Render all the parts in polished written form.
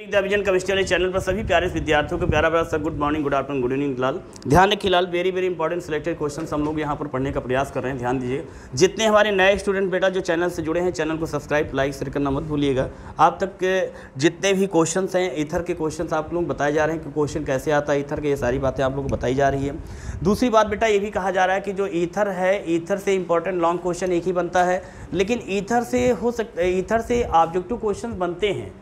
Vision chemistry वाले channel पर सभी प्यारे विद्यार्थियों को प्यारा प्यारा sir good morning, good afternoon, good evening लाल। ध्यान रखिए लाल, very very important selected questions हम लोग यहाँ पर पढ़ने का प्रयास कर रहे हैं, ध्यान दीजिए। जितने हमारे नए स्टूडेंट बेटा जो चैनल से जुड़े हैं, चैनल को सब्सक्राइब लाइक शेयर करना मत भूलिएगा। आप तक के जितने भी क्वेश्चन हैं ईथर के क्वेश्चन आप लोग बताए जा रहे हैं कि क्वेश्चन कैसे आता है ईथर के, ये सारी बातें आप लोग को बताई जा रही है। दूसरी बात बेटा ये भी कहा जा रहा है कि जो ईथर है, ईथर से इंपॉर्टेंट लॉन्ग क्वेश्चन एक ही बनता है, लेकिन ईथर से हो सकता है, ईथर से ऑब्जेक्टिव क्वेश्चन बनते हैं।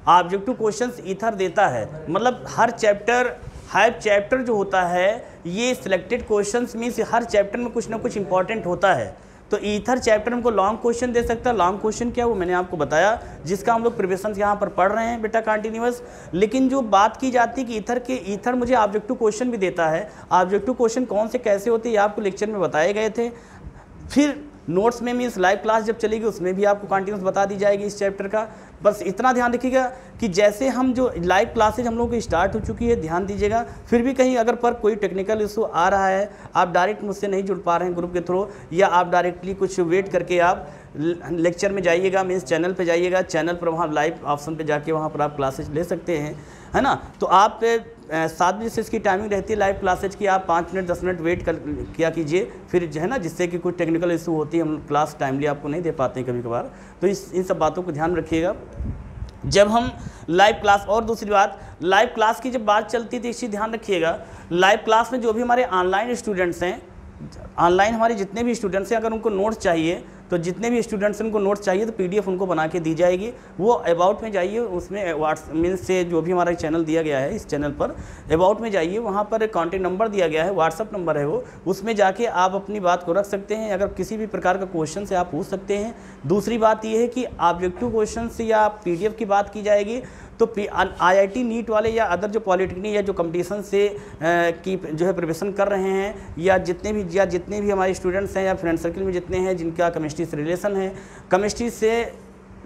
ऑब्जेक्टिव क्वेश्चंस ईथर देता है, मतलब हर चैप्टर जो होता है ये सिलेक्टेड क्वेश्चंस मीन्स हर चैप्टर में कुछ ना कुछ इंपॉर्टेंट होता है। तो ईथर चैप्टर हमको लॉन्ग क्वेश्चन दे सकता है। लॉन्ग क्वेश्चन क्या वो मैंने आपको बताया, जिसका हम लोग प्रिपरेशन यहाँ पर पढ़ रहे हैं बेटा कंटिन्यूअस। लेकिन जो बात की जाती है कि ईथर मुझे ऑब्जेक्टिव क्वेश्चन भी देता है। ऑब्जेक्टिव क्वेश्चन कौन से कैसे होते हैं ये आपको लेक्चर में बताए गए थे। फिर नोट्स में मीन्स लाइव क्लास जब चलेगी उसमें भी आपको कंटिन्यूस बता दी जाएगी इस चैप्टर का। बस इतना ध्यान रखिएगा कि जैसे हम जो लाइव क्लासेज हम लोगों की स्टार्ट हो चुकी है, ध्यान दीजिएगा। फिर भी कहीं अगर पर कोई टेक्निकल इशू आ रहा है, आप डायरेक्ट मुझसे नहीं जुड़ पा रहे हैं ग्रुप के थ्रू, या आप डायरेक्टली कुछ वेट करके आप लेक्चर में जाइएगा, मीन्स चैनल पे जाइएगा, चैनल पर वहाँ लाइव ऑप्शन पे जाके वहाँ पर आप क्लासेज ले सकते हैं, है ना। तो आप 7 बजे से इसकी टाइमिंग रहती है लाइव क्लासेज की, आप 5 मिनट 10 मिनट वेट किया कीजिए, फिर जो है ना, जिससे कि कुछ टेक्निकल इशू होती है, हम क्लास टाइमली आपको नहीं दे पाते हैं कभी कभार। तो इन सब बातों को ध्यान रखिएगा जब हम लाइव क्लास। और दूसरी बात, लाइव क्लास की जब बात चलती थी, इसी ध्यान रखिएगा, लाइव क्लास में जो भी हमारे ऑनलाइन स्टूडेंट्स हैं, ऑनलाइन हमारे जितने भी स्टूडेंट्स हैं, अगर उनको नोट्स चाहिए तो जितने भी स्टूडेंट्स उनको नोट्स चाहिए तो पीडीएफ उनको बना के दी जाएगी। वो अबाउट में जाइए, उसमें व्हाट्सएप मीन्स से जो भी हमारा चैनल दिया गया है, इस चैनल पर अबाउट में जाइए, वहाँ पर कॉन्टैक्ट नंबर दिया गया है, व्हाट्सएप नंबर है वो, उसमें जाके आप अपनी बात को रख सकते हैं। अगर किसी भी प्रकार का क्वेश्चन से आप पूछ सकते हैं। दूसरी बात ये है कि ऑब्जेक्टिव क्वेश्चन से या पीडीएफ की बात की जाएगी तो आईआईटी नीट वाले या अदर जो पॉलिटेक्निक या जो कंपटीशन से की जो है प्रिपरेशन कर रहे हैं, या जितने भी हमारे स्टूडेंट्स हैं या फ्रेंड सर्कल में जितने हैं जिनका केमिस्ट्री से रिलेशन है, केमिस्ट्री से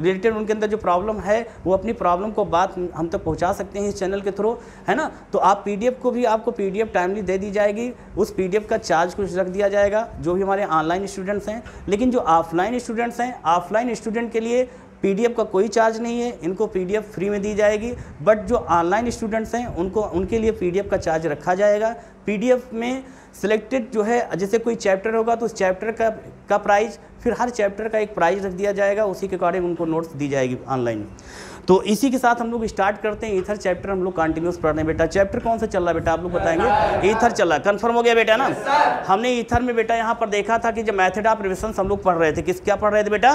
रिलेटेड उनके अंदर जो प्रॉब्लम है वो अपनी प्रॉब्लम को बात हम तक पहुंचा सकते हैं इस चैनल के थ्रू, है ना। तो आप पीडीएफ को भी आपको पीडीएफ टाइमली दे दी जाएगी, उस पीडीएफ का चार्ज कुछ रख दिया जाएगा जो भी हमारे ऑनलाइन स्टूडेंट्स हैं। लेकिन जो ऑफलाइन स्टूडेंट्स हैं, ऑफलाइन स्टूडेंट के लिए पीडीएफ का कोई चार्ज नहीं है, इनको पीडीएफ फ्री में दी जाएगी। बट जो ऑनलाइन स्टूडेंट्स हैं उनके लिए पीडीएफ का चार्ज रखा जाएगा। पीडीएफ में सिलेक्टेड जो है, जैसे कोई चैप्टर होगा तो उस चैप्टर का प्राइस, फिर हर चैप्टर का एक प्राइस रख दिया जाएगा, उसी के अकॉर्डिंग उनको नोट्स दी जाएगी ऑनलाइन। तो इसी के साथ हम लोग स्टार्ट करते हैं। ईथर चैप्टर हम लोग कंटिन्यूस पढ़ रहे हैं बेटा। चैप्टर कौन सा चल रहा है बेटा, आप लोग बताएंगे। ईथर चल रहा है, कन्फर्म हो गया बेटा ना। हमने ईथर में बेटा यहाँ पर देखा था कि जब मेथड ऑफ रिविजन हम लोग पढ़ रहे थे, क्या पढ़ रहे थे बेटा,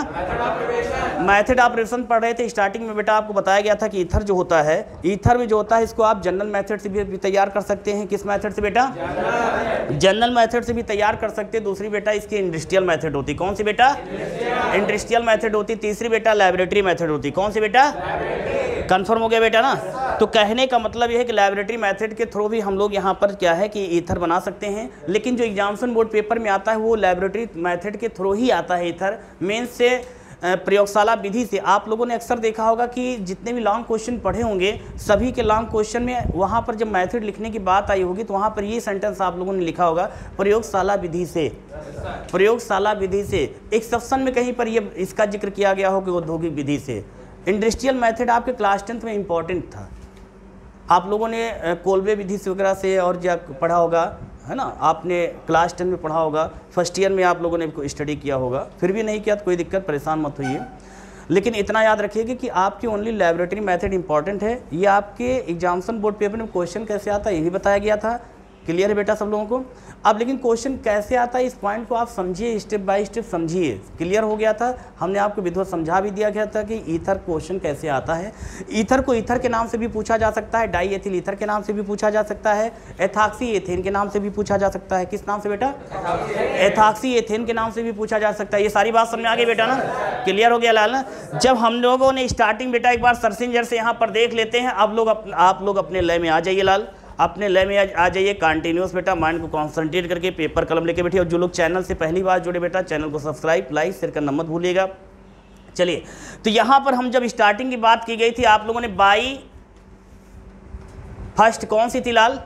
मेथड ऑफ रिविजन पढ़ रहे थे। स्टार्टिंग में बेटा आपको बताया गया था कि ईथर जो होता है, ईथर में जो होता है इसको आप जनरल मेथड से भी तैयार कर सकते हैं। किस मेथड से बेटा, जनरल मेथड से भी तैयार कर सकते हैं। दूसरी बेटा इसकी इंडस्ट्रियल मेथड होती, कौन सी बेटा, इंडस्ट्रियल मेथड होती। तीसरी बेटा लैबोरेटरी मेथड होती, कौन सी बेटा, कंफर्म हो गया बेटा ना। तो कहने का मतलब यह है कि लैबोरेटरी मेथड के थ्रू भी हम लोग यहाँ पर क्या है कि ईथर बना सकते हैं। लेकिन जो एग्जामिनेशन बोर्ड पेपर में आता है वो लैबोरेटरी मेथड के थ्रू ही आता है ईथर, मेन से प्रयोगशाला विधि से। आप लोगों ने अक्सर देखा होगा कि जितने भी लॉन्ग क्वेश्चन पढ़े होंगे, सभी के लॉन्ग क्वेश्चन में वहाँ पर जब मेथड लिखने की बात आई होगी तो वहाँ पर ये सेंटेंस आप लोगों ने लिखा होगा, प्रयोगशाला विधि से। प्रयोगशाला विधि से एक सेक्शन में कहीं पर ये इसका जिक्र किया गया हो कि औद्योगिक विधि से। इंडस्ट्रियल मेथड आपके क्लास 10th में इंपॉर्टेंट था, आप लोगों ने कोलबे विधि से वगैरह से और जो पढ़ा होगा, है ना, आपने क्लास 10 में पढ़ा होगा, फर्स्ट ईयर में आप लोगों ने स्टडी किया होगा। फिर भी नहीं किया तो कोई दिक्कत, परेशान मत होइए। लेकिन इतना याद रखिएगा कि आपकी ओनली लैबोरेटरी मेथड इंपॉर्टेंट है। ये आपके एग्जामिनेशन बोर्ड पेपर में क्वेश्चन कैसे आता है ये भी बताया गया था। क्लियर है बेटा सब लोगों को। अब लेकिन क्वेश्चन कैसे आता है इस पॉइंट को आप समझिए, स्टेप बाय स्टेप समझिए। क्लियर हो गया था, हमने आपको विधिवत समझा भी दिया गया था कि ईथर क्वेश्चन कैसे आता है। ईथर को ईथर के नाम से भी पूछा जा सकता है, डाई एथिल ईथर के नाम से भी पूछा जा सकता है, एथॉक्सी एथेन के नाम से भी पूछा जा सकता है। किस नाम से बेटा, एथॉक्सी एथेन के नाम से भी पूछा जा सकता है। ये सारी बात समझ में आ गई बेटा ना, क्लियर हो गया लाल ना। जब हम लोगों ने स्टार्टिंग बेटा एक बार सर्चिंजर से यहाँ पर देख लेते हैं। अब आप लोग अपने लय में आ जाइए लाल, अपने लय में आ जाइए कंटिन्यूस बेटा, माइंड को कॉन्सेंट्रेट करके पेपर कलम लेके बैठिए। और जो लोग चैनल से पहली बार जुड़े बेटा, चैनल को सब्सक्राइब लाइक शेयर करना मत भूलिएगा। चलिए, तो यहाँ पर हम जब स्टार्टिंग की बात की गई थी, आप लोगों ने बाई फर्स्ट कौन सी थी लाल,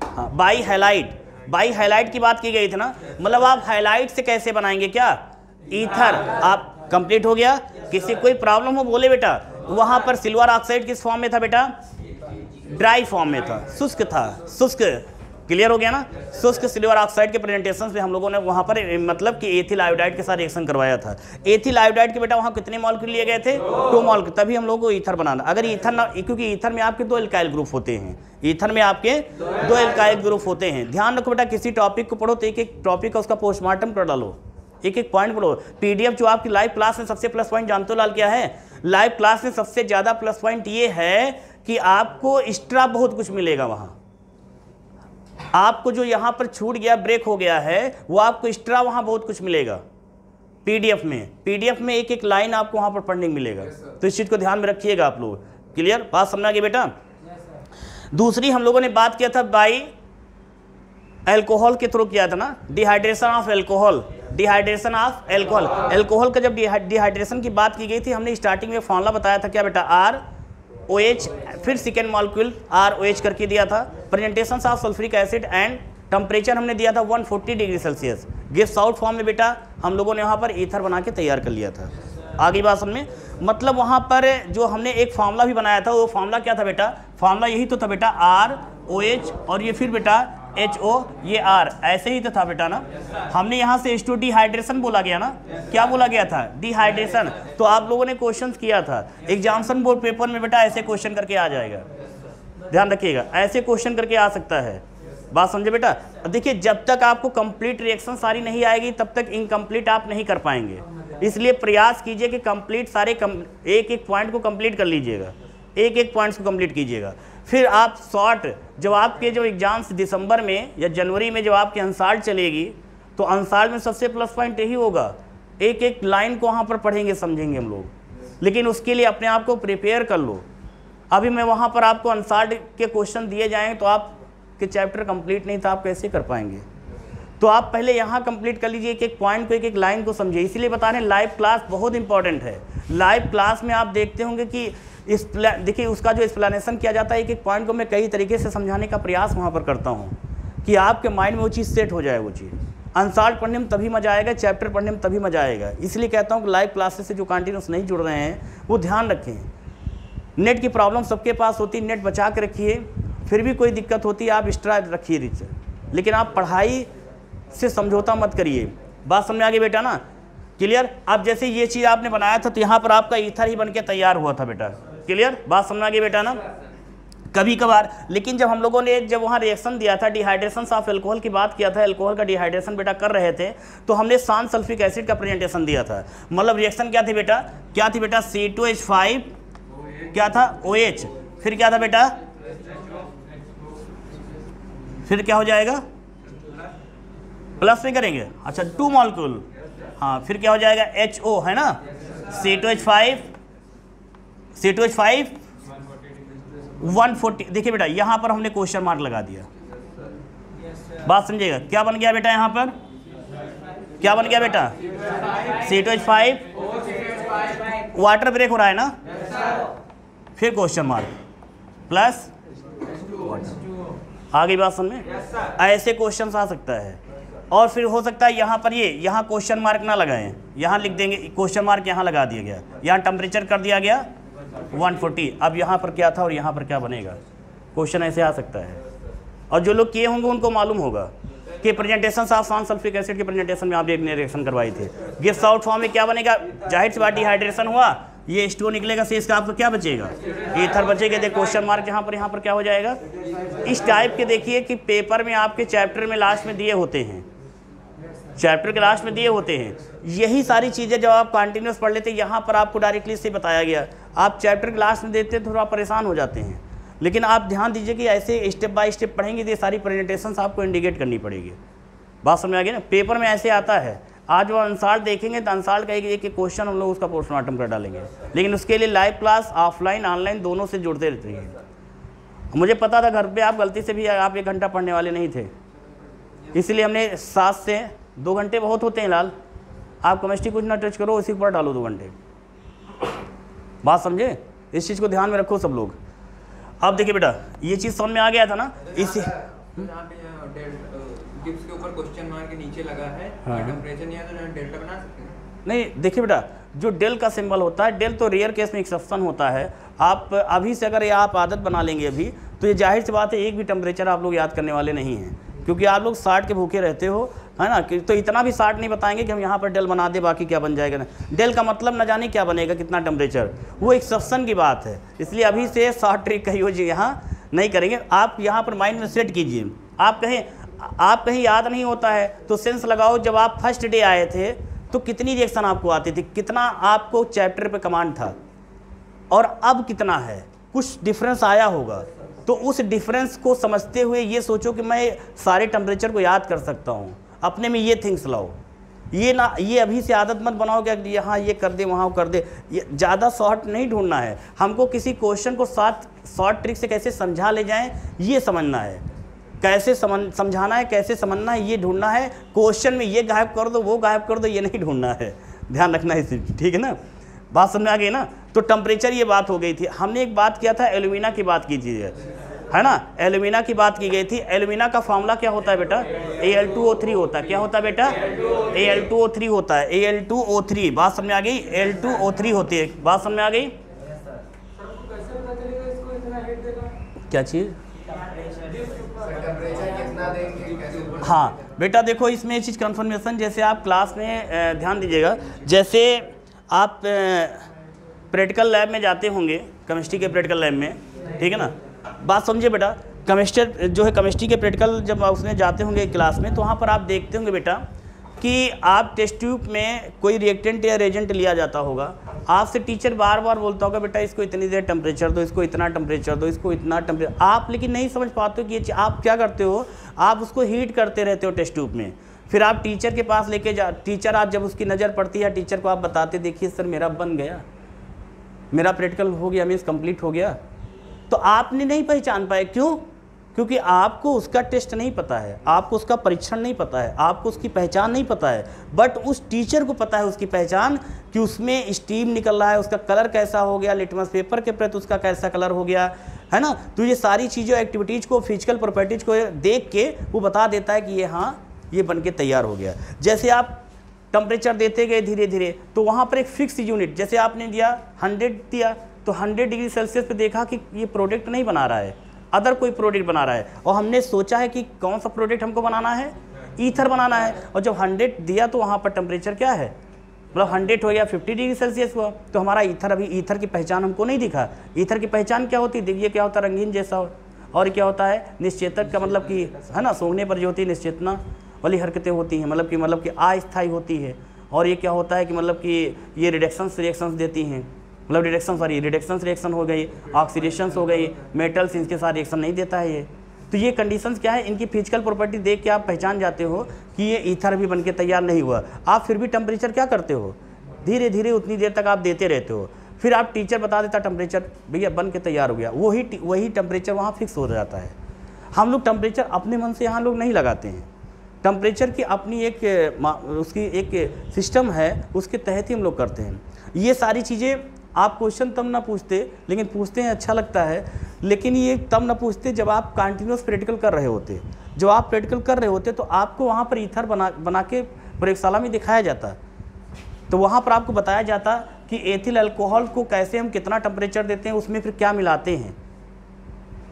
हाँ बाई हाईलाइट की बात की गई थी ना। मतलब आप हाईलाइट से कैसे बनाएंगे क्या, ईथर। आप कंप्लीट हो गया। किसी कोई प्रॉब्लम हो बोले बेटा, वहां पर सिल्वर ऑक्साइड किस फॉर्म में था बेटा? ड्राई फॉर्म में था, शुष्क था, शुष्क। क्लियर हो गया ना? शुष्क सिल्वर ऑक्साइड के प्रेजेंटेशन में हम लोगों ने वहां पर मतलब कि एथिल आयोडाइड के साथ रिएक्शन करवाया था। एथिल आयोडाइड के बेटा वहां कितने मॉलिक्यूल लिए गए थे? 2 मॉलिक्यूल, तभी हम लोगों को ईथर बनाना। अगर ईथर ना, क्योंकि ईथर में आपके 2 एल्काइल ग्रुप होते हैं, ईथर में आपके 2 एल्काइल ग्रुप होते हैं। ध्यान रखो बेटा, किसी टॉपिक को पढ़ो तो एक एक टॉपिक का उसका पोस्टमार्टम कर डालो, एक एक पॉइंट पढ़ो। पीडीएफ जो आपकी लाइव क्लास में सबसे प्लस पॉइंट जानते हो लाल क्या है? लाइव क्लास में सबसे ज्यादा प्लस पॉइंट ये है कि आपको एक्स्ट्रा बहुत कुछ मिलेगा। वहां आपको जो यहां पर छूट गया, ब्रेक हो गया है, वो आपको एक्स्ट्रा वहां बहुत कुछ मिलेगा पीडीएफ में। पीडीएफ में एक एक लाइन आपको वहां पर पढ़ने को मिलेगा, तो इस चीज को ध्यान में रखिएगा आप लोग। क्लियर? बात समझ आ गई बेटा? दूसरी हम लोगों ने बात किया था बाई अल्कोहल के थ्रू किया था ना, dehydration of alcohol. Dehydration of alcohol, alcohol का जब डिहाइड्रेशन की बात की गई थी, हमने स्टार्टिंग में फॉर्मूला बताया था क्या बेटा? ROH, फिर सेकेंड मॉलिक्यूल ROH करके दिया था। Presentation of sulphuric acid and temperature हमने दिया था 140 degree Celsius. Gives out form में बेटा हम लोगों ने वहाँ पर ईथर बना के तैयार कर लिया था। आगे बात समझ में, मतलब वहाँ पर जो हमने एक फार्मूला भी बनाया था, वो फार्मूला क्या था बेटा? फार्मूला यही तो था बेटा, ROH और ये फिर बेटा HO, ये R, ऐसे ही तो था बेटा ना। हमने यहाँ से H2 डिहाइड्रेशन बोला गया ना, क्या बोला गया था? डिहाइड्रेशन। तो आप लोगों ने क्वेश्चन किया था एग्जामिनेशन बोर्ड पेपर में बेटा, ऐसे क्वेश्चन करके आ जाएगा, ध्यान रखिएगा, ऐसे क्वेश्चन करके आ सकता है। बात समझे बेटा? देखिए, जब तक आपको कंप्लीट रिएक्शन सारी नहीं आएगी तब तक इनकम्प्लीट आप नहीं कर पाएंगे। इसलिए प्रयास कीजिए कि कंप्लीट सारे एक एक पॉइंट को कंप्लीट कर लीजिएगा, एक एक पॉइंट्स को कंप्लीट कीजिएगा। फिर आप शॉर्ट, जब आपके जो एग्जाम्स दिसंबर में या जनवरी में जब आपकी अंसाल्ट चलेगी, तो अंसाल्ट में सबसे प्लस पॉइंट यही होगा, एक एक लाइन को वहाँ पर पढ़ेंगे समझेंगे हम लोग। लेकिन उसके लिए अपने आप को प्रिपेयर कर लो। अभी मैं वहाँ पर आपको अंसाल्ट के क्वेश्चन दिए जाएंगे तो आपके चैप्टर कंप्लीट नहीं था, आप कैसे कर पाएंगे? तो आप पहले यहाँ कंप्लीट कर लीजिए, एक एक पॉइंट को, एक एक लाइन को समझिए। इसीलिए बता रहे हैं लाइव क्लास बहुत इंपॉर्टेंट है। लाइव क्लास में आप देखते होंगे कि देखिए उसका जो एक्सप्लेनेशन किया जाता है, एक एक पॉइंट को मैं कई तरीके से समझाने का प्रयास वहाँ पर करता हूँ कि आपके माइंड में वो चीज़ सेट हो जाए। वो चीज़ अंसाल्ट पढ़ने में तभी मजा आएगा, चैप्टर पढ़ने में तभी मजा आएगा। इसलिए कहता हूँ कि लाइव क्लासेस से जो कंटिन्यूस नहीं जुड़ रहे हैं वो ध्यान रखें। नेट की प्रॉब्लम सबके पास होती है, नेट बचा के रखिए। फिर भी कोई दिक्कत होती है आप एक्स्ट्रा रखिए रिच, लेकिन आप पढ़ाई से समझौता मत करिए। बात समझ आ गई बेटा ना? क्लियर? अब जैसे ये चीज़ आपने बनाया था तो यहाँ पर आपका ईथर ही बन के तैयार हुआ था बेटा। क्लियर? बात समझ आ गई बेटा ना? कभी कभार, लेकिन जब हम लोगों ने जब वहाँ रिएक्शन दिया था, डिहाइड्रेशन ऑफ अल्कोहल की बात किया था, अल्कोहल का डिहाइड्रेशन बेटा कर रहे थे, तो हमने सांस सल्फ्यूरिक एसिड का प्रेजेंटेशन दिया था। मतलब रिएक्शन क्या थी बेटा? क्या थी बेटा? C2H5 क्या था? OH, फिर क्या था बेटा? फिर क्या हो जाएगा? प्लस में करेंगे, अच्छा 2 मॉलिक्यूल, हाँ, फिर क्या हो जाएगा? HO है ना, C2H5 140। देखिए बेटा यहाँ पर हमने क्वेश्चन मार्क लगा दिया। बात समझिएगा, क्या बन गया बेटा? यहाँ पर क्या बन गया बेटा? C2H5 वाटर ब्रेक हो रहा है ना, फिर क्वेश्चन मार्क प्लस। आ गई बात समझ में? ऐसे क्वेश्चन आ सकता है। और फिर हो सकता है यहाँ पर यहाँ क्वेश्चन मार्क ना लगाएं, यहाँ लिख देंगे क्वेश्चन मार्क, यहाँ लगा दिया गया, यहाँ टेम्परेचर कर दिया गया 140। अब यहाँ पर क्या था और यहाँ पर क्या बनेगा? क्वेश्चन ऐसे आ सकता है। और जो लोग किए होंगे उनको मालूम होगा कि प्रेजेंटेशन ऑफ सांस सल्फ्यूरिक एसिड के प्रेजेंटेशन में आप एक रिएक्शन करवाई थी। गिव्स आउट फॉर्म में क्या बनेगा? जाहिर सी बात डिहाइड्रेशन हुआ, ये H2O निकलेगा, शेष का आपको क्या बचेगा? ईथर बचेगा। देखिए क्वेश्चन मार्क यहाँ पर क्या हो जाएगा? इस टाइप के देखिए कि पेपर में आपके चैप्टर में लास्ट में दिए होते हैं, चैप्टर के लास्ट में दिए होते हैं। यही सारी चीज़ें जब आप कंटिन्यूस पढ़ लेते हैं, यहाँ पर आपको डायरेक्टली से बताया गया, आप चैप्टर के लास्ट में देते हैं थोड़ा परेशान हो जाते हैं। लेकिन आप ध्यान दीजिए कि ऐसे स्टेप बाय स्टेप पढ़ेंगे तो ये सारी प्रेजेंटेशंस आपको इंडिकेट करनी पड़ेगी। बात समझ आ गई ना? पेपर में ऐसे आता है। आज वो अंसाल्ट देखेंगे तो अंसाल्ट का एक क्वेश्चन हम लोग उसका पोस्टमार्टम कर डालेंगे। लेकिन उसके लिए लाइव क्लास ऑफलाइन ऑनलाइन दोनों से जुड़ते रहते हैं। मुझे पता था घर पे आप गलती से भी आप 1 घंटा पढ़ने वाले नहीं थे, इसलिए हमने 7 से 2 घंटे बहुत होते हैं लाल। आप केमिस्ट्री कुछ ना टच करो, उसी पर डालो 2 घंटे। बात समझे? इस चीज़ को ध्यान में रखो सब लोग। अब देखिए बेटा ये चीज़ समझ में आ गया था ना? इसी गिब्स के ऊपर क्वेश्चन मार्क के नीचे लगा है, टेंपरेचर नहीं है तो डेल्टा बना सकते हैं? नहीं, देखिए बेटा जो डेल का सिंबल होता है, डेल तो रेयर केस में एक्सेप्शन होता है। आप अभी से अगर ये आप आदत बना लेंगे अभी, तो ये जाहिर सी बात है एक भी टेम्परेचर आप लोग याद करने वाले नहीं हैं, क्योंकि आप लोग 60 के भूखे रहते हो, है ना। तो इतना भी 60 नहीं बताएंगे कि हम यहाँ पर डेल बना दे, बाकी क्या बन जाएगा ना। डेल का मतलब न जाने क्या बनेगा, कितना टेम्परेचर, वो एक्सेप्शन की बात है। इसलिए अभी से शॉर्ट ट्रिक का यूज यहाँ नहीं करेंगे। आप यहाँ पर माइंड में सेट कीजिए। आप कहीं याद नहीं होता है तो सेंस लगाओ, जब आप फर्स्ट डे आए थे तो कितनी रिएक्शन आपको आती थी, कितना आपको चैप्टर पे कमांड था, और अब कितना है, कुछ डिफरेंस आया होगा। तो उस डिफरेंस को समझते हुए ये सोचो कि मैं सारे टेम्परेचर को याद कर सकता हूँ, अपने में ये थिंग्स लाओ। ये अभी से आदत मत बनाओ कि यहाँ ये कर दे वहाँ कर दे। ये ज़्यादा शॉर्ट नहीं ढूंढना है हमको, किसी क्वेश्चन को शॉर्ट ट्रिक से कैसे समझा ले जाएं ये समझना है, कैसे समझाना है, कैसे समझना है ये ढूंढना है। क्वेश्चन में ये गायब कर दो वो गायब कर दो ये नहीं ढूंढना है, ध्यान रखना है इसी, ठीक है ना। बात समझ में आ गई ना। तो टेम्परेचर ये बात हो गई थी। हमने एक बात किया था, एल्यूमिना की बात कीजिए, है ना, एल्यूमिना की बात की गई थी। एल्यूमिना का फॉर्मूला क्या होता है बेटा, Al2O3 होता है। क्या होता है बेटा, Al2O3 होता है, Al2O3। बात समझ में आ गई, Al2O3 होती है। बात समझ में आ गई, क्या चीज़, हाँ बेटा देखो इसमें चीज़ कन्फर्मेशन, जैसे आप क्लास में ध्यान दीजिएगा, जैसे आप प्रैक्टिकल लैब में जाते होंगे, केमिस्ट्री के प्रैक्टिकल लैब में, ठीक है ना। बात समझिए बेटा, केमिस्ट्री जो है, केमिस्ट्री के प्रैक्टिकल जब उसमें जाते होंगे क्लास में, तो वहाँ पर आप देखते होंगे बेटा कि आप टेस्ट ट्यूब में कोई रिएक्टेंट या रेजेंट लिया जाता होगा। आपसे टीचर बार बार बोलता होगा बेटा इसको इतनी देर टेम्परेचर दो, इसको इतना टेम्परेचर दो, इसको इतना टेम्परेचर। आप लेकिन नहीं समझ पाते हो कि ये आप क्या करते हो, आप उसको हीट करते रहते हो टेस्ट ट्यूब में। फिर आप टीचर के पास लेके टीचर आप जब उसकी नज़र पड़ती है, टीचर को आप बताते देखिए सर मेरा बन गया, मेरा प्रैक्टिकल हो गया, मीन्स कंप्लीट हो गया। तो आपने नहीं पहचान पाए, क्यों? क्योंकि आपको उसका टेस्ट नहीं पता है, आपको उसका परीक्षण नहीं पता है, आपको उसकी पहचान नहीं पता है। बट उस टीचर को पता है उसकी पहचान, कि उसमें स्टीम निकल रहा है, उसका कलर कैसा हो गया, लिटमस पेपर के प्रति उसका कैसा कलर हो गया, है ना। तो ये सारी चीज़ों, एक्टिविटीज़ को, फिजिकल प्रॉपर्टीज़ को देख के वो बता देता है कि ये हाँ ये बन के तैयार हो गया। जैसे आप टेम्परेचर देते गए धीरे धीरे, तो वहाँ पर एक फिक्स यूनिट, जैसे आपने दिया 100 दिया, तो 100 डिग्री सेल्सियस पे देखा कि ये प्रोडक्ट नहीं बना रहा है, अदर कोई प्रोडक्ट बना रहा है, और हमने सोचा है कि कौन सा प्रोडक्ट हमको बनाना है, ईथर बनाना है। और जब 100 दिया तो वहाँ पर टेम्परेचर क्या है, मतलब 100 हो गया, 50 डिग्री सेल्सियस हुआ, तो हमारा ईथर, अभी ईथर की पहचान हमको नहीं दिखा। ईथर की पहचान क्या होती है, देखिए क्या होता है, रंगीन जैसा, और क्या होता है निश्चेतक का मतलब कि, है ना, सूंघने पर जो होती है निश्चेतना वाली हरकतें होती हैं, मतलब कि अस्थायी होती है। और ये क्या होता है कि मतलब कि ये रिएक्शंस देती हैं, मतलब रिडक्शन रिएक्शन हो गई, ऑक्सीडेशंस हो गई, मेटल्स इनके साथ रिएक्शन नहीं देता है ये। तो ये कंडीशंस क्या है, इनकी फिजिकल प्रॉपर्टी देख के आप पहचान जाते हो कि ये ईथर भी बनके तैयार नहीं हुआ। आप फिर भी टेम्परेचर क्या करते हो, धीरे धीरे उतनी देर तक आप देते रहते हो। फिर आप टीचर बता देता टेम्परेचर भैया बन के तैयार हो गया, वही टेम्परेचर वहाँ फिक्स हो जाता है। हम लोग टेम्परेचर अपने मन से यहाँ लोग नहीं लगाते हैं, टेम्परेचर की अपनी उसकी एक सिस्टम है, उसके तहत ही हम लोग करते हैं। ये सारी चीज़ें आप क्वेश्चन तब ना पूछते, लेकिन पूछते हैं अच्छा लगता है, लेकिन ये तब ना पूछते जब आप कंटिन्यूस प्रैक्टिकल कर रहे होते। जब आप प्रैक्टिकल कर रहे होते तो आपको वहाँ पर ईथर बना के प्रयोगशाला में दिखाया जाता, तो वहाँ पर आपको बताया जाता कि एथिल अल्कोहल को कैसे हम कितना टेम्परेचर देते हैं, उसमें फिर क्या मिलाते हैं,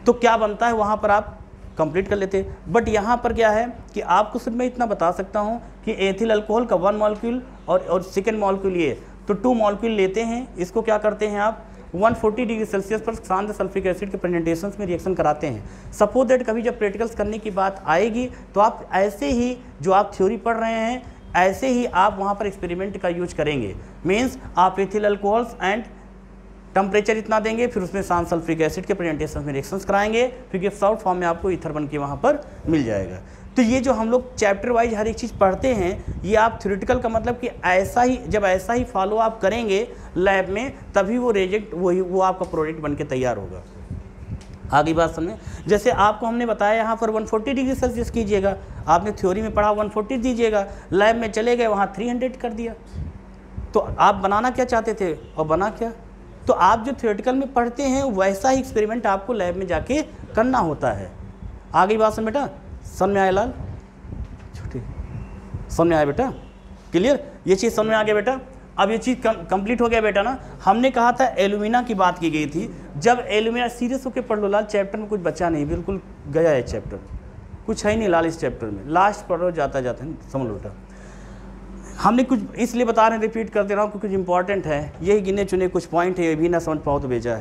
तो क्या बनता है, वहाँ पर आप कंप्लीट कर लेते। बट यहाँ पर क्या है कि आपको सिर्फ मैं इतना बता सकता हूँ कि एथिल अल्कोहल का 1 मॉलिक्यूल और सेकेंड मॉलिक्यूल ये, तो 2 मॉलिक्यूल लेते हैं, इसको क्या करते हैं आप 140 डिग्री सेल्सियस पर शांत सल्फ्रिक एसिड के प्रेजेंटेशन में रिएक्शन कराते हैं। सपोज दैट कभी जब प्रैक्टिकल्स करने की बात आएगी तो आप ऐसे ही जो आप थ्योरी पढ़ रहे हैं ऐसे ही आप वहाँ पर एक्सपेरिमेंट का यूज करेंगे। मीन्स आप एथिल अल्कोहल्स एंड टेम्परेचर इतना देंगे, फिर उसमें शांत सल्फ्रिक एसिड के प्रेजेंटेशन में रिएक्शंस कराएंगे, फिर सॉल्ट फॉर्म में आपको ईथर बन के वहाँ पर मिल जाएगा। तो ये जो हम लोग चैप्टर वाइज हर एक चीज़ पढ़ते हैं, ये आप थ्योरेटिकल का मतलब कि ऐसा ही, जब ऐसा ही फॉलो आप करेंगे लैब में, तभी वो आपका प्रोडक्ट बन के तैयार होगा। आगे बात समझें, जैसे आपको हमने बताया यहाँ पर 140 डिग्री सेल्सियस कीजिएगा, आपने थ्योरी में पढ़ा 140 दीजिएगा, लैब में चले गए वहाँ 300 कर दिया। तो आप बनाना क्या चाहते थे और बना क्या? तो आप जो थ्योरेटिकल में पढ़ते हैं वैसा ही एक्सपेरिमेंट आपको लैब में जाके करना होता है। आगे बात समझ बेटा, समझ में आया लाल? छोटी समझ में आया बेटा? क्लियर? ये चीज़ समझ में आ गया बेटा? अब ये चीज़ कंप्लीट हो गया बेटा ना। हमने कहा था एल्यूमिना की बात की गई थी। जब एल्यूमिना, सीरियस होकर पढ़ लो लाल, चैप्टर में कुछ बचा नहीं, बिल्कुल गया है चैप्टर, कुछ है ही नहीं लाल इस चैप्टर में, लास्ट पढ़ो जाता जाता है, समझ लो बेटा। हमने कुछ इसलिए बता रहे हैं, रिपीट कर दे रहा हूँ क्योंकि कुछ इंपॉर्टेंट है, यही गिने चुने कुछ पॉइंट है, ये भी ना समझ पाओ तो भेजा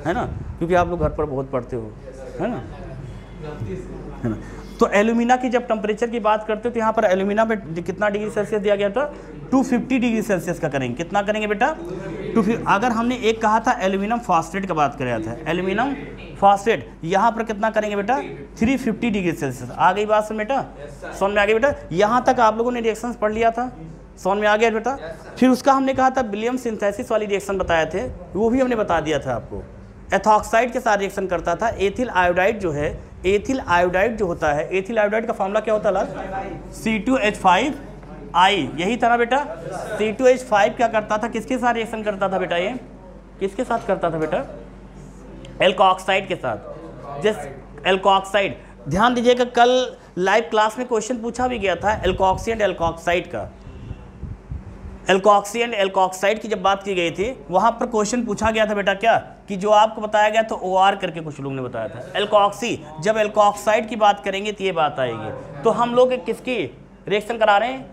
है ना, क्योंकि आप लोग घर पर बहुत पढ़ते हो, है ना। तो एल्यूमिना की जब टेम्परेचर की बात करते हो तो यहाँ पर एल्यूमिना में कितना डिग्री सेल्सियस दिया गया था, 250 डिग्री सेल्सियस का करेंगे। कितना करेंगे बेटा, 250। अगर हमने एक कहा था एल्यूमिनियम फॉस्फेट का बात कराया था, एल्यूमिनियम फॉस्फेट, यहाँ पर कितना करेंगे बेटा, 350 डिग्री सेल्सियस। आ गई बात समझ बेटा, समझ में आ गई बेटा। यहाँ तक आप लोगों ने रिएक्शंस पढ़ लिया था, समझ में आ गया बेटा। फिर उसका हमने कहा था विलियम सिंथेसिस वाली रिएक्शन बताए थे, वो भी हमने बता दिया था आपको। एथॉक्साइड के साथ रिएक्शन करता था। एथिल आयोडाइड जो है, एथिल आयोडाइड जो होता है, एथिल आयोडाइड का फॉर्मूला क्या होता है लाल, C2H5I, यही था ना बेटा। C2H5 क्या करता था, किसके साथ रिएक्शन करता था बेटा, ये किसके साथ करता था बेटा, एल्कोऑक्साइड के साथ। जैसे एल्कोऑक्साइड, ध्यान दीजिएगा, कल लाइव क्लास में क्वेश्चन पूछा भी गया था एल्कोऑक्सी एंड एल्कोऑक्साइड का। एल्कोऑक्सी एंड एल्कोऑक्साइड की जब बात की गई थी, वहां पर क्वेश्चन पूछा गया था बेटा क्या, कि जो आपको बताया गया तो OR करके कुछ लोग ने बताया था। एल्कोऑक्सी, जब एल्कोऑक्साइड की बात करेंगे तो ये बात आएगी। तो हम लोग किसकी रिएक्शन करा रहे हैं,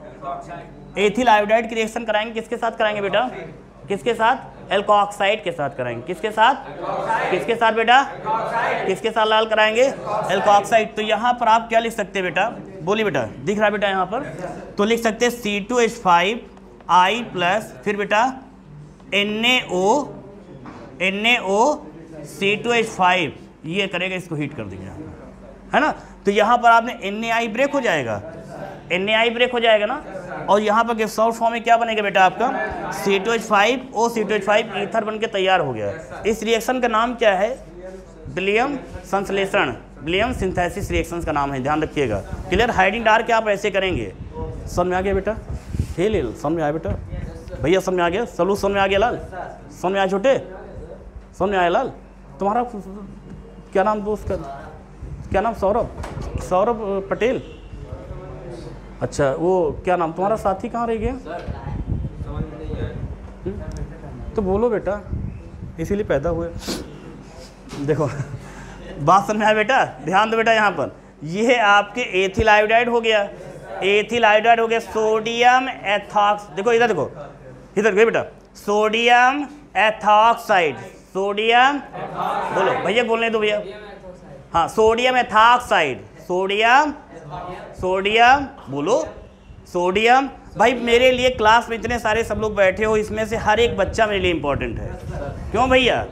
एथिल आयोडाइड की रिएक्शन कराएंगे। किसके साथ कराएंगे बेटा, किसके साथ, एल्कोऑक्साइड के साथ कराएंगे। किसके साथ, किसके साथ बेटा, किसके साथ लाल कराएंगे, एल्कोऑक्साइड। तो यहाँ पर आप क्या लिख सकते हैं बेटा, बोलिए बेटा, दिख रहा है बेटा यहाँ पर, तो लिख सकते हैं C2H5I प्लस, फिर बेटा NaO C2H5, ये करेगा, इसको हीट कर देंगे, है ना। तो यहाँ पर आपने NaI ब्रेक हो जाएगा, NaI ब्रेक हो जाएगा ना, और यहाँ पर गैसोल फॉर्म में क्या बनेगा बेटा आपका, C2H5O C2H5 ईथर बन के तैयार हो गया। इस रिएक्शन का नाम क्या है, विलियम संश्लेषण, विलियम सिंथेसिस रिएक्शन का नाम है, ध्यान रखिएगा। क्लियर, हाइडिंग डार्क आप ऐसे करेंगे। समझ में आ गया बेटा, खेल समझ में आया बेटा, भैया समझ में आ गया, सलू समझ में आ गया लाल, समझ में आया छोटे, समझ में आया लाल। तुम्हारा क्या नाम दोस्त का, क्या नाम, सौरभ पटेल, अच्छा वो क्या नाम तुम्हारा साथी कहाँ रह गया, तो बोलो बेटा, इसीलिए पैदा हुए। देखो बात समझ में आया बेटा, ध्यान दो बेटा, यहाँ पर ये आपके एथिल आयोडाइड हो गया, एथिल आयोडाइड हो गया, सोडियम एथॉक्स, देखो इधर देखो, इधर गए बेटा, सोडियम एथॉक्साइड, सोडियम, बोलो भैया बोलने दो भैया, हाँ सोडियम एथॉक्साइड, सोडियम, सोडियम बोलो, सोडियम। भाई मेरे लिए क्लास में इतने सारे सब लोग बैठे हो, इसमें से हर एक बच्चा मेरे लिए इंपॉर्टेंट है, क्यों भैया,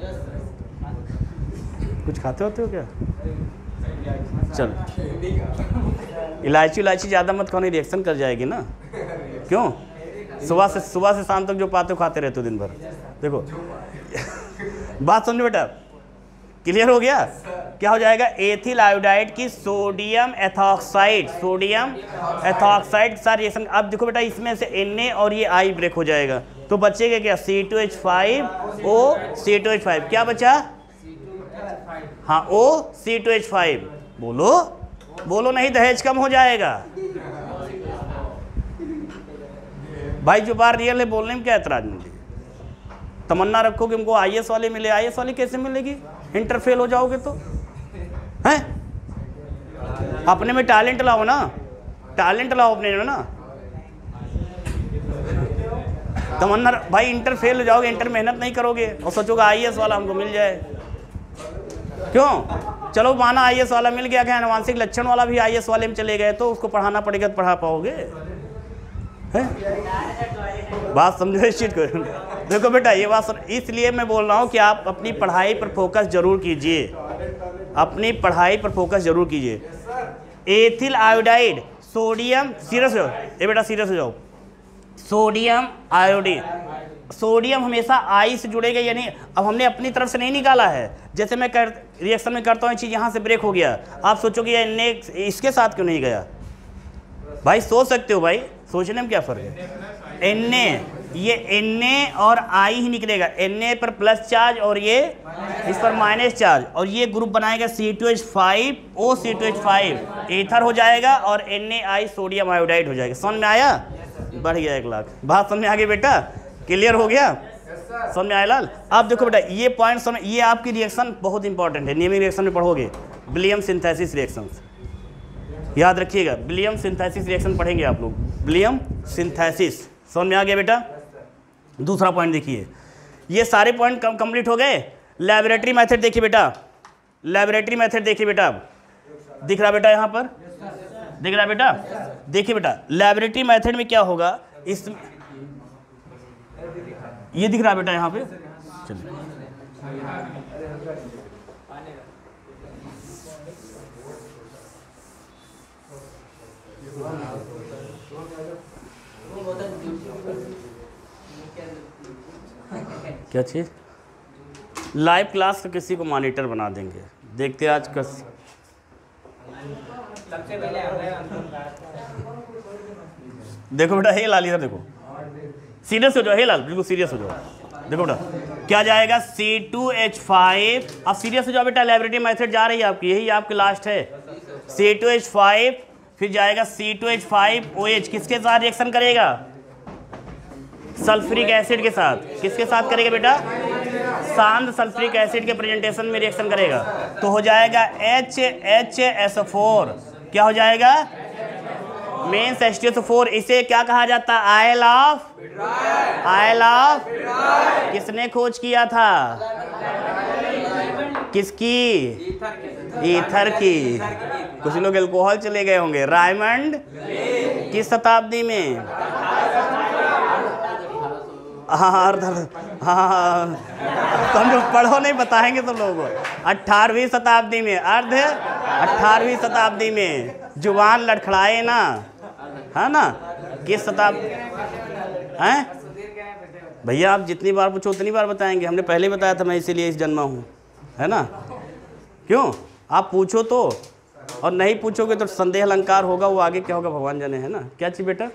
कुछ खाते होते हो क्या, चलो इलायची ज़्यादा मत खाओ, नहीं रिएक्शन कर जाएगी ना, क्यों, सुबह से शाम तक जो पाते हो खाते रहते हो दिन भर। देखो बात समझो बेटा, क्लियर हो गया, क्या हो जाएगा, एथिल आयोडाइड की सोडियम एथॉक्साइड, सोडियम एथॉक्साइड के साथ रिएक्शन। अब देखो बेटा, इसमें से Na और ये I ब्रेक हो जाएगा, तो बचेगा क्या, C2H5O C2H5, क्या बचा, हाँ O C2H5, बोलो बोलो, नहीं दहेज कम हो जाएगा। भाई जो बात रियल है बोलने में क्या एतराज मिलेगी, तमन्ना रखो कि हमको IAS वाले मिले, IAS वाली कैसे मिलेगी, इंटर फेल हो जाओगे तो, हैं, अपने में टैलेंट लाओ ना, टैलेंट लाओ अपने में ना। तमन्ना भाई इंटर फेल हो जाओगे, इंटर मेहनत नहीं करोगे और सोचोगे IAS वाला हमको मिल जाए, क्यों, चलो माना IAS वाला मिल गया, क्या अनुवांशिक लक्षण वाला भी IAS वाले में चले गए, तो उसको पढ़ाना पड़ेगा तो पढ़ा पाओगे, है? बात समझो इस चीज को। देखो बेटा ये बात इसलिए मैं बोल रहा हूँ कि आप अपनी पढ़ाई पर फोकस जरूर कीजिए, अपनी पढ़ाई पर फोकस जरूर कीजिए। एथिल आयोडाइड, सोडियम, सीरियस हो ये बेटा, सीरियस हो जाओ, सोडियम आयोडीन, सोडियम हमेशा I से जुड़ेगा या नहीं, अब हमने अपनी तरफ से नहीं निकाला है, जैसे मैं रिएक्शन में करता हूँ चीज़ यहाँ से ब्रेक हो गया, आप सोचोगे ये Na इसके साथ क्यों नहीं गया, भाई सोच सकते हो, भाई सोचने में क्या फ़र्क है, Na, ये Na और I ही निकलेगा, Na पर प्लस चार्ज और ये इस पर माइनस चार्ज, और ये ग्रुप बनाएगा C2H5O C2H5 ईथर हो जाएगा, और NaI सोडियम आयोडाइड हो जाएगा। समझ में आया, बढ़ गया 1 लाख, बात समझ में आ गई बेटा। क्लियर हो गया? समझ में आया लाल? अब देखो बेटा ये पॉइंट समझ, ये आपकी रिएक्शन बहुत इंपॉर्टेंट है, नियमित रिएक्शन में पढ़ोगे, विलियम सिंथेसिस रिएक्शंस, याद रखिएगा, विलियम सिंथेसिस रिएक्शन पढ़ेंगे आप लोग, विलियम सिंथेसिस। समझ में आ गया बेटा? दूसरा पॉइंट देखिए, ये सारे पॉइंट कंप्लीट हो गए। लैबोरेटरी मेथड देखिए बेटा, लैबोरेटरी मेथड देखिए बेटा, अब दिख रहा बेटा यहाँ पर, दिख रहा बेटा? देखिए बेटा लैबोरेटरी मेथड में क्या होगा, इस ये दिख रहा बेटा यहाँ पे, चलिए क्या चीज़, लाइव क्लास का किसी को मॉनिटर बना देंगे, देखते हैं आज कस देखो बेटा, हे लाल इधर देखो, सीरियस हो जाओ, हे लाल बिल्कुल सीरियस हो जाओ। देखो बेटा क्या जाएगा, C2H5, अब सीरियस हो जाओ बेटा, लैबोरेटरी मेथड जा रही है आपकी, यही आपकी लास्ट है। C2H5 फिर जाएगा C2H5OH, किसके साथ रिएक्शन करेगा? सल्फ्यूरिक एसिड के साथ। किसके साथ करेगा बेटा? शांत सल्फ्यूरिक एसिड के प्रेजेंटेशन में रिएक्शन करेगा, तो हो जाएगा HHSO4, क्या हो जाएगा? Mains H2SO4। इसे क्या कहा जाता है? आयल ऑफ किसने खोज किया था? किसकी? ईथर की। कुछ लोग अल्कोहल चले गए होंगे। रायमंड किस शताब्दी में? हाँ तुम लोग पढ़ो नहीं, बताएंगे तुम लोग। 18वीं शताब्दी में, अर्ध 18वीं शताब्दी में, जुबान लड़खड़ाए ना, है ना? किस शताब्दी हैं भैया? आप जितनी बार पूछो उतनी बार बताएंगे, हमने पहले बताया था, मैं इसीलिए इस जन्मा हूँ, है ना? क्यों? आप पूछो तो, और नहीं पूछोगे तो संदेह अलंकार होगा, वो आगे क्या होगा भगवान जाने, है ना? क्या चीज़ बेटा?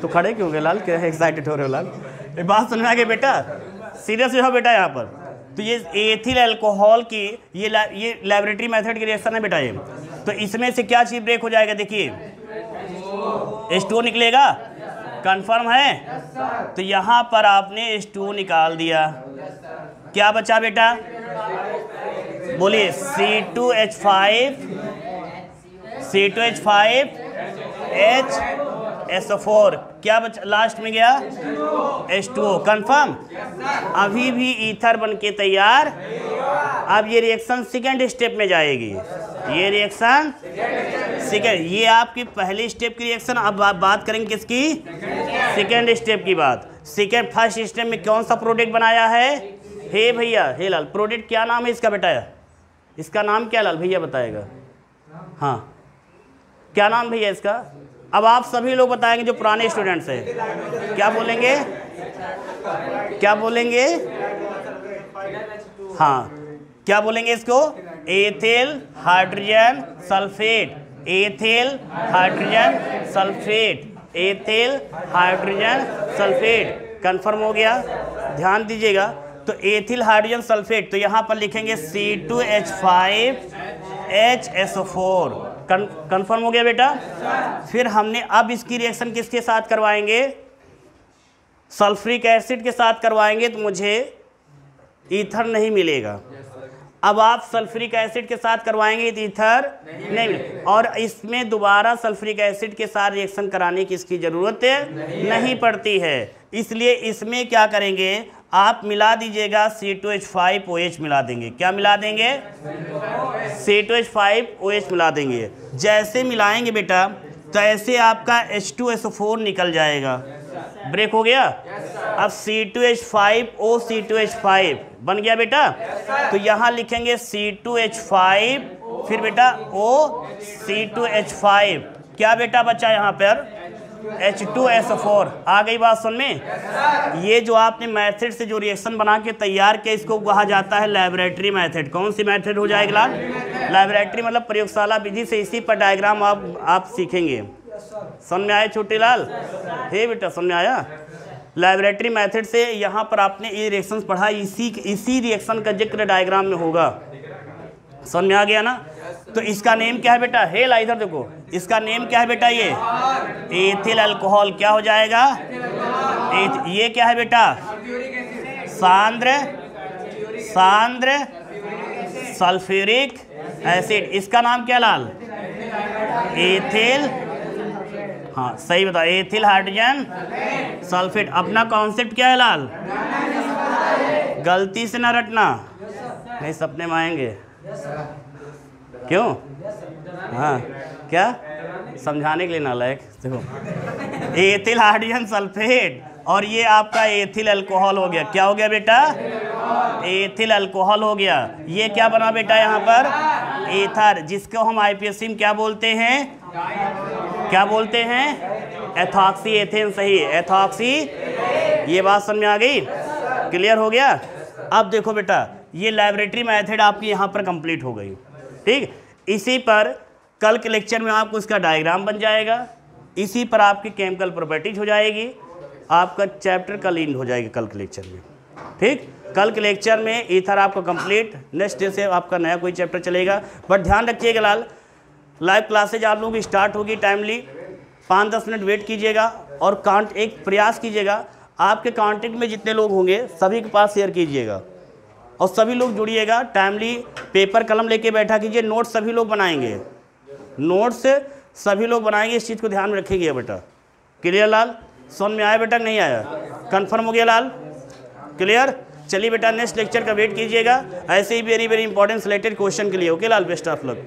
तो खड़े क्यों गए लाल, क्या एक्साइटेड हो रहे हो लाल? ये बात समझ में आ गई बेटा? सीरियस हो बेटा यहाँ पर। तो ये एथिल अल्कोहल की ये लैबोरेटरी मेथड की रिएक्शन है बेटा ये। तो इसमें से क्या चीज ब्रेक हो जाएगा? देखिए H2O निकलेगा, कंफर्म है? तो यहाँ पर आपने H2O निकाल दिया, क्या बचा बेटा? बोलिए C2H5HSO4, क्या बचा लास्ट में गया? H2O, confirm? अभी भी ईथर बन के तैयार। अब ये रिएक्शन सेकेंड स्टेप में जाएगी, ये रिएक्शन सेकेंड, ये आपकी पहली स्टेप की रिएक्शन। अब आप बात करेंगे किसकी? सेकेंड स्टेप की बात। सेकेंड फर्स्ट स्टेप में कौन सा प्रोडक्ट बनाया है? हे भैया, हे लाल, प्रोडक्ट क्या नाम है इसका बेटा? इसका नाम क्या लाल भैया बताएगा? हाँ क्या नाम भैया इसका? अब आप सभी लोग बताएंगे जो पुराने स्टूडेंट्स हैं, क्या बोलेंगे? क्या बोलेंगे? हाँ क्या बोलेंगे इसको? Ethyl hydrogen sulphate, ethyl hydrogen sulphate, ethyl hydrogen sulphate. Confirm हो गया? ध्यान दीजिएगा। तो एथिल हाइड्रोजन सल्फेट, तो यहाँ पर लिखेंगे C2H5HSO4। कंफर्म हो गया बेटा? फिर हमने अब इसकी रिएक्शन किसके साथ करवाएंगे? सल्फ्यूरिक एसिड के साथ करवाएंगे, तो मुझे ईथर नहीं मिलेगा। अब आप सल्फ्यूरिक एसिड के साथ करवाएंगे तो ईथर नहीं मिलेगा, और इसमें दोबारा सल्फ्यूरिक एसिड के साथ रिएक्शन कराने की इसकी ज़रूरत नहीं पड़ती है। इसलिए इसमें क्या करेंगे? आप मिला दीजिएगा C2H5OH मिला देंगे। क्या मिला देंगे? C2H5OH मिला देंगे। जैसे मिलाएंगे बेटा तैसे आपका H2SO4 निकल जाएगा। ब्रेक हो गया? अब C2H5O C2H5 बन गया बेटा। तो यहाँ लिखेंगे C2H5, फिर बेटा O C2H5, क्या बेटा बचा यहाँ पर? H2SO4। आ गई बात सुन में? ये जो आपने मेथड से जो रिएक्शन बना के तैयार किया, इसको कहा जाता है लैबोरेटरी मेथड। कौन सी मेथड हो जाएगी लाल? लैबोरेटरी मतलब प्रयोगशाला विधि से। इसी पर डायग्राम आप सीखेंगे। समझ में आया छोटे लाल? हे बेटा समझ में आया? लैबोरेटरी मेथड से यहाँ पर आपने ये रिएक्शन पढ़ा, इसी रिएक्शन का जिक्र डायग्राम में होगा। समझ में आ गया ना? तो इसका नेम क्या है बेटा? हे ला इधर देखो, इसका नेम क्या है बेटा? ये एथिल अल्कोहल। क्या हो जाएगा? ये क्या है बेटा? सांद्र सल्फ्यूरिक एसिड। इसका नाम क्या लाल? एथिल। हाँ सही बताओ, एथिल हाइड्रोजन सल्फेट। अपना कॉन्सेप्ट क्या है लाल? गलती से ना रटना, नहीं सपने में आएंगे। क्यों? हाँ क्या समझाने के लिए नालायक। देखो, एथिल हाइड्रोजन सल्फेट और ये आपका एथिल अल्कोहल हो गया। क्या हो गया बेटा? एथिल अल्कोहल हो गया। ये क्या बना बेटा यहाँ पर? एथर, जिसको हम आईपीएससी में क्या बोलते हैं? क्या बोलते हैं? Ethoxy ethane. सही, एथॉक्सी। ये बात समझ में आ गई? क्लियर हो गया? अब देखो बेटा, ये लैबोरेटरी मेथड आपकी यहाँ पर कंप्लीट हो गई। ठीक, इसी पर कल के लेक्चर में आपको इसका डायग्राम बन जाएगा, इसी पर आपकी केमिकल प्रॉपर्टीज हो जाएगी, आपका चैप्टर कल इन हो जाएगा कल के लेक्चर में। ठीक, कल के लेक्चर में ईथर आपका कंप्लीट, नेक्स्ट डे से आपका नया कोई चैप्टर चलेगा। बट ध्यान रखिएगा लाल, लाइव क्लासेज आप लोगों की स्टार्ट होगी टाइमली। 5-10 मिनट वेट कीजिएगा और एक प्रयास कीजिएगा, आपके कांटेक्ट में जितने लोग होंगे सभी के पास शेयर कीजिएगा और सभी लोग जुड़िएगा। टाइमली पेपर कलम लेके बैठा कीजिए, नोट्स सभी लोग बनाएंगे, नोट्स सभी लोग बनाएंगे। इस चीज़ को ध्यान में रखिएगा बेटा। क्लियर लाल? समझ में आया बेटा? नहीं आया? कंफर्म हो गया लाल? क्लियर? चलिए बेटा, नेक्स्ट लेक्चर का वेट कीजिएगा ऐसे ही वेरी इंपॉर्टेंट सिलेक्टेड क्वेश्चन के लिए। Okay Lal, best of luck.